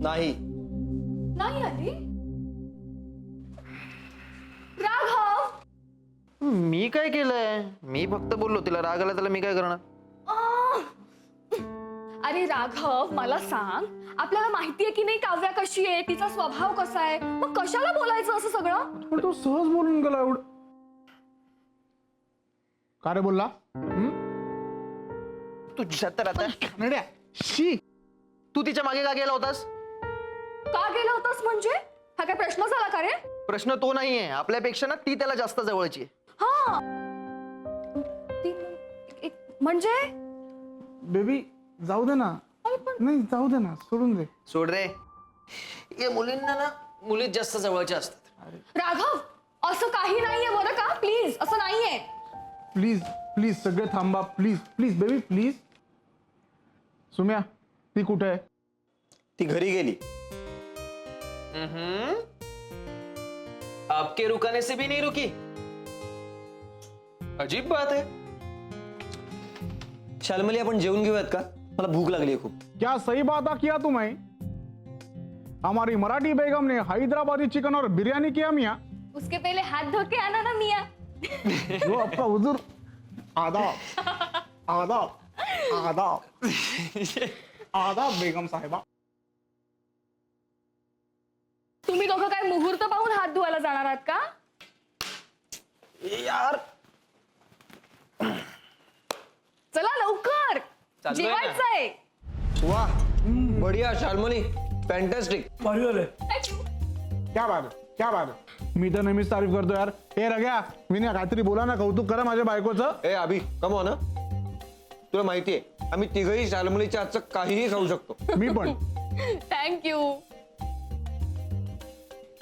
नाही. नाही आली. राघव, मी काय केलंय? मी फक्त बोललो, तिला राग आला त्याला मी काय करणार? अरे राघव, मला सांग, आपल्याला माहितीये की नाही काव्या कशी आहे, तिचा स्वभाव कसा आहे, मग कशाला बोलायचं असं सगळं? पण तो सहज बोलून गेला एवढं. का रे बोलला? तुझ्या तर आता नड्या शी. तू तिच्या मागे का गेला होतास? का गेला होतास म्हणजे? हा काय प्रश्न झाला का रे? प्रश्न तो नाहीये, आपल्यापेक्षा ना ती त्याला जास्त जवळची आहे. हा म्हणजे बेबी जाऊ दे ना. नाही जाऊ दे ना, सोडून दे. सोड रे. या मुलींना ना मुलीच जास्त जवळच्या असतात. राघव, असं काही नाहीये बरं का, प्लीज असं नाहीये. प्लीज प्लीज सगळे थांबा. Please please baby please. सुम्या ती कुठे आहे? ती घरी गेली. आपके रुकाने से भी नहीं रुकी. अजीब बात है. शाल्मली आपण जेवून घेऊयात का? मला भूक लागली आहे खूप. क्या सही बात किया तुम्हें. हमारी मराठी बेगम ने हैदराबादी चिकन और बिरयानी किया मियाँ. उसके पहले हाथ धो के आना ना मिया. जो आपका हुजूर. आदाब आदाब आदाब आदाब बेगम साहेबा. तुम्ही दोघं काय मुहूर्त पाहून हात धुवायला जाणार आहात का? यार चला लवकर, चाललोय ना. जेवायचंय. वाह, बढिया शाल्मली, फॅन्टॅस्टिक. क्या बात है, क्या बात है. मी तर नेहमीच तारीफ करतो यार. हे रग्या विनय काहीतरी बोला ना, कौतुक करा माझ्या बायकोचं. ए अभि कम ऑन. तुला माहितीये आम्ही तिघही शाल्मलीच्या हातचं काहीही खाऊ शकतो. मी पण. थँक्यू.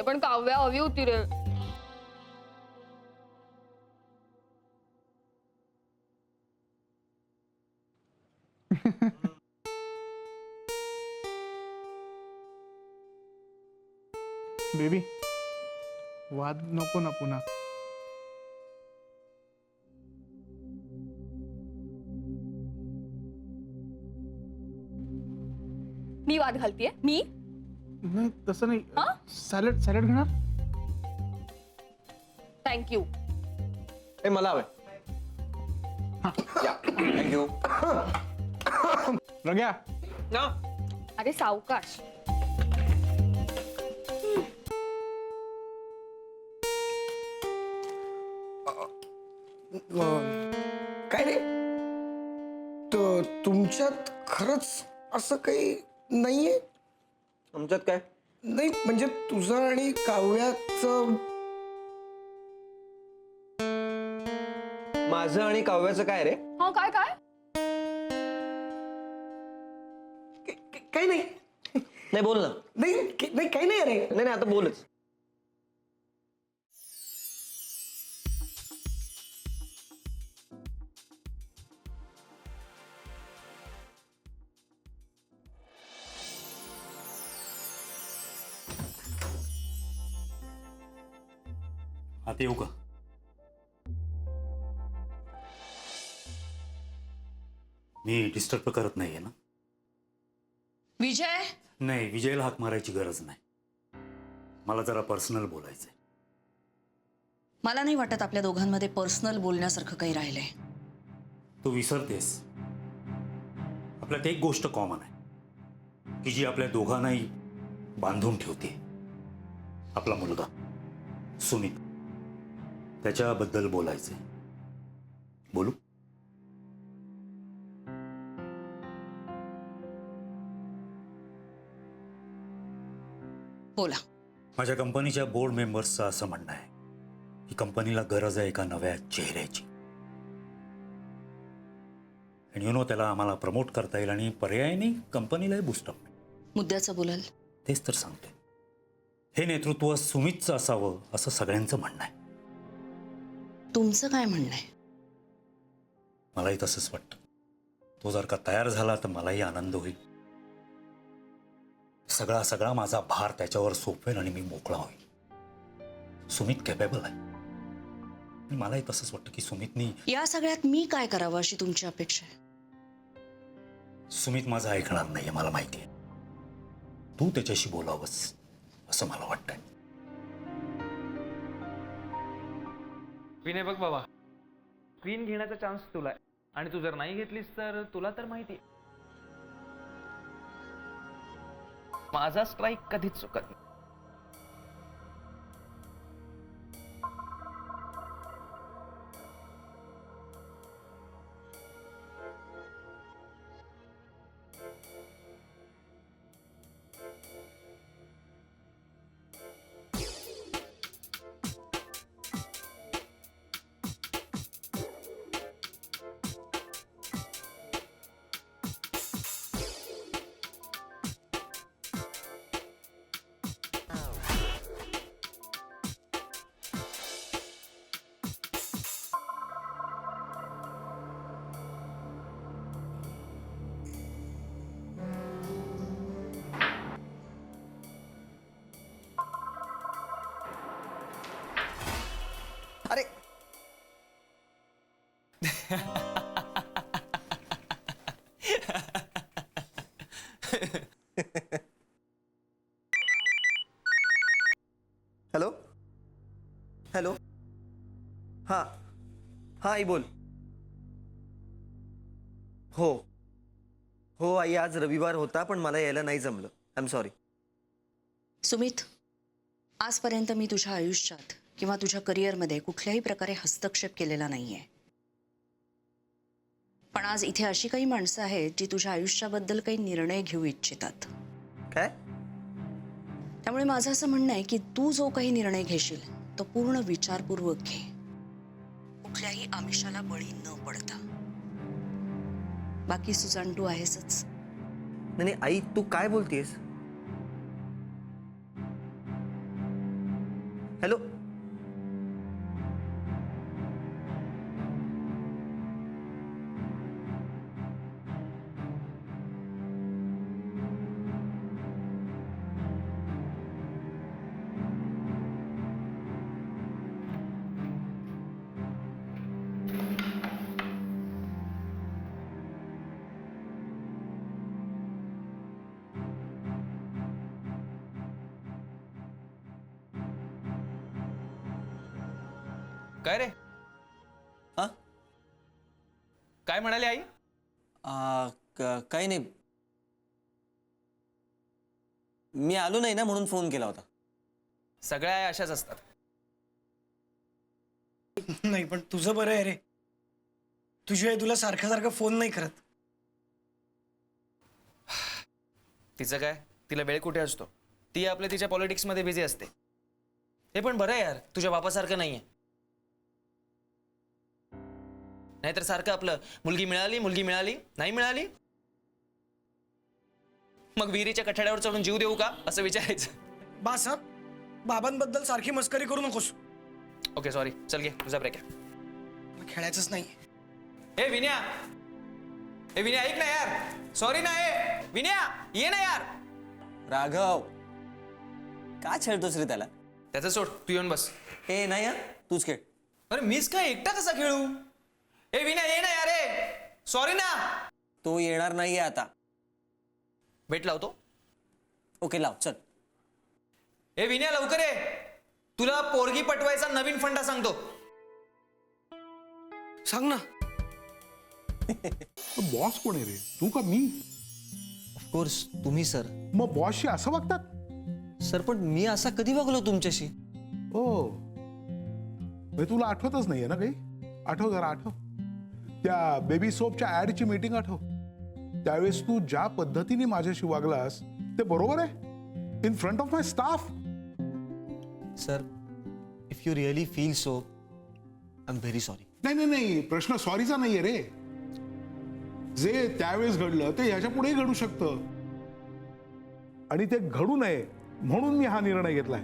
पण काव्या हवी होती रे. बेबी वाद नको ना पुन्हा. मी वाद घालतीये मी. नाही तसं नाही. हा? सॅलड सॅलड घेणार. थँक्यू. ए मला हवंय. थँक्यू. रग्या ना अरे सावकाश. काय रे, तुमच्यात खरंच असं काही नाहीये? आमच्यात काय? नाही म्हणजे तुझं आणि काव्याचं. माझं आणि काव्याचं काय रे? हा काय काय? काही नाही. नाही बोल ना. नाही नाही काही नाही अरे. नाही नाही आता बोलच. आता येऊ का? मी डिस्टर्ब करत नाहीये ना? विजय, नाही, विजयला हाक मारायची गरज नाही. मला जरा पर्सनल बोलायचंय. मला नाही वाटत आपल्या दोघांमध्ये पर्सनल बोलण्यासारखं काही राहिलंय. तू विसरतेस आपल्यात एक गोष्ट कॉमन आहे की जी आपल्या दोघांनाही बांधून ठेवते. आपला मुलगा सुमित, त्याच्याबद्दल बोलायचंय. बोलू? बोला. माझ्या कंपनीच्या बोर्ड मेंबर्सचं असं म्हणणं आहे की कंपनीला गरज आहे एका नव्या चेहऱ्याची. आणि त्याला आम्हाला प्रमोट करता येईल आणि पर्यायाने कंपनीलाही बूस्टअप. मुद्द्याचं बोलाल? तेच तर सांगतोय. हे नेतृत्व सुमितचं असावं असं सगळ्यांचं म्हणणं आहे. तुमचं काय म्हणणं आहे? मलाही तसंच वाटतं. तो जर का तयार झाला तर मलाही आनंद होईल. सगळा माझा भार त्याच्यावर सोपवेल आणि मी मोकळा होईल. सुमित कॅपेबल आहे. आणि मलाही तसंच वाटतं की सुमितनी. या सगळ्यात मी काय करावं अशी तुमची अपेक्षा आहे? सुमित माझं ऐकणार नाहीये, मला माहिती आहे. तू त्याच्याशी बोलावंस असं मला वाटतंय. विनय बघ बाबा, क्वीन घेण्याचा चान्स तुला आहे आणि तू जर नाही घेतलीस तर तुला तर माहिती आहे माझा स्ट्राईक कधीच चुकत नाही. अरे हॅलो हॅलो हां हां आई बोल. हो हो आई, आज रविवार होता पण मला यायला नाही जमलं. I am sorry. सुमित, आजपर्यंत मी तुझ्या आयुष्यात किंवा तुझ्या करिअरमध्ये कुठल्याही प्रकारे हस्तक्षेप केलेला नाहीये. पण आज इथे अशी काही माणसं आहेत जी तुझ्या आयुष्याबद्दल काही निर्णय घेऊ इच्छितात. काय? त्यामुळे माझं असं म्हणणं आहे की तू जो काही निर्णय घेशील तो पूर्ण विचारपूर्वक घे, कुठल्याही आमिषाला बळी न पडता. बाकी सुजान तू आहेसच. नाही नाही आई, तू काय बोलतेस? हॅलो काय रे? हा? काय म्हणाली आई? काही नाही, मी आलो नाही ना म्हणून फोन केला होता. सगळ्या आई अशाच असतात. नाही पण तुझं बरं आहे रे, तुझी आई तुला सारखा सारखा फोन नाही करत. तिचं काय, तिला वेळ कुठे असतो? ती आपल्या तिच्या पॉलिटिक्समध्ये बिझी असते. हे पण बरं आहे यार, तुझ्या बापासारखं नाहीये. नाहीतर सारखं आपलं मुलगी मिळाली नाही मिळाली, मग विहिरीच्या कठड्यावर चढून जीव देऊ का असं विचारायचं. बास हा, बाबांबद्दल सारखी मस्करी करू नकोस. ओके सॉरी, चल घे तुझा ब्रेक आहे. खेळायचंच नाही. ए विन्या ऐक ना यार, सॉरी ना. विन्या ये ना यार. राघव, का छेडतोस रे त्याला? त्याचं सोड, तू येऊन बस. ए नाही हा, तूच खेळ. अरे मीच काय एकटा कसा खेळू? ए विन्या ये ना यार. सॉरी ना. तो येणार नाहीये आता. भेट लावतो. ओके लाव, चल. ए विन्या लवकर ये, तुला पोरगी पटवायचा नवीन फंडा सांगतो. सांग ना. बॉस कोण आहे रे, तू का मी? ऑफकोर्स तुम्ही सर. मग बॉसशी असं वागतात? सर पण मी असा कधी वागलो तुमच्याशी? हो, तुला आठवतच नाहीये ना काही? आठव जरा, आठव. त्या बेबी सोपच्या ऍडची मीटिंग आठव. त्यावेळेस तू ज्या पद्धतीने माझ्याशी वागलास ते बरोबर आहे? In front of my staff. Sir, if you really feel so, I am very sorry. नाही नाही नाही, प्रश्न सॉरीचा नाहीये रे. जे त्यावेळेस घडलं ते ह्याच्या पुढेही घडू शकतं आणि ते घडू नये म्हणून मी हा निर्णय घेतलाय.